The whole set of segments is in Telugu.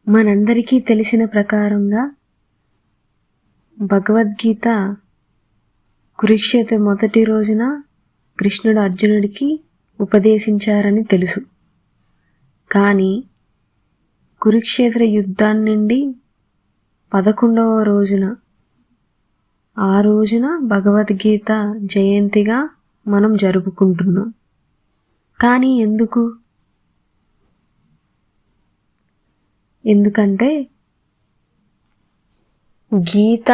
మనందరికీ తెలిసిన ప్రకారంగా భగవద్గీత కురుక్షేత్ర మొదటి రోజున కృష్ణుడు అర్జునుడికి ఉపదేశించారని తెలుసు. కానీ కురుక్షేత్ర యుద్ధం నుండి 11వ రోజున ఆ రోజున భగవద్గీత జయంతిగా మనం జరుపుకుంటున్నాం. కానీ ఎందుకంటే గీత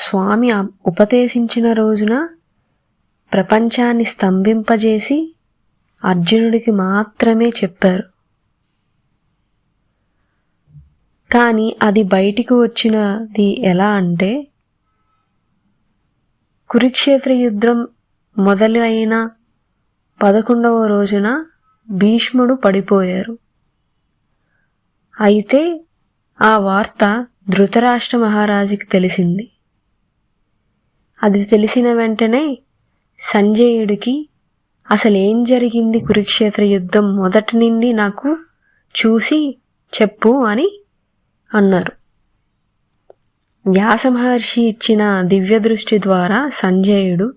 స్వామి ఉపదేశించిన రోజున ప్రపంచాన్ని స్తంభింపజేసి అర్జునుడికి మాత్రమే చెప్పారు. కానీ అది బయటికి వచ్చినది ఎలా అంటే, కురుక్షేత్ర యుద్ధం మొదలైన 11వ రోజున భీష్ముడు పడిపోయారు. అయితే ఆ వార్త ధృతరాష్ట్ర మహారాజుకి తెలిసింది. అది తెలిసిన వెంటనే సంజయుడికి అసలు ఏం జరిగింది కురుక్షేత్ర యుద్ధం మొదటి నుండి నాకు చూసి చెప్పు అని అన్నారు. వ్యాస మహర్షి ఇచ్చిన దివ్య దృష్టి ద్వారా సంజయుడు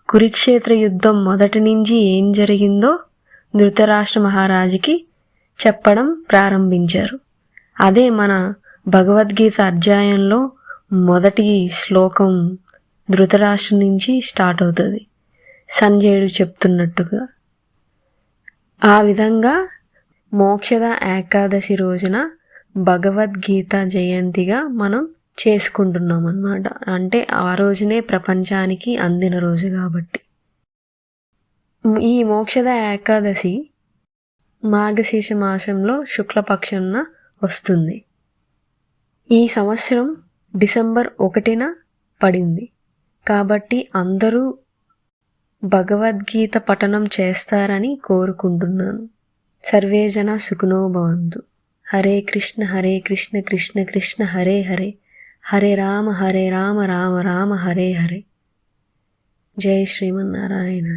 కురుక్షేత్ర యుద్ధం మొదటి నుంచి ఏం జరిగిందో ధృతరాష్ట్ర మహారాజుకి చెప్పడం ప్రారంభించారు. అదే మన భగవద్గీత అధ్యాయంలో మొదటి శ్లోకం ధృతరాష్ట్రం నుంచి స్టార్ట్ అవుతుంది, సంజయుడు చెప్తున్నట్టుగా. ఆ విధంగా మోక్షద ఏకాదశి రోజున భగవద్గీత జయంతిగా మనం చేసుకుంటున్నాం అన్నమాట. అంటే ఆ రోజునే ప్రపంచానికి అందిన రోజు కాబట్టి. ఈ మోక్షద ఏకాదశి మార్గశీర్ష మాసంలో శుక్లపక్షంన వస్తుంది. ఈ సంవత్సరం డిసెంబర్ 1న పడింది. కాబట్టి అందరూ భగవద్గీత పఠనం చేస్తారని కోరుకుంటున్నాను. సర్వే జన సుఖినో భవంతు. హరే కృష్ణ కృష్ణ కృష్ణ హరే హరే, హరే రామ రామ రామ హరే హరే. జై శ్రీమన్నారాయణ.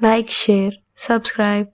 Like, share, subscribe.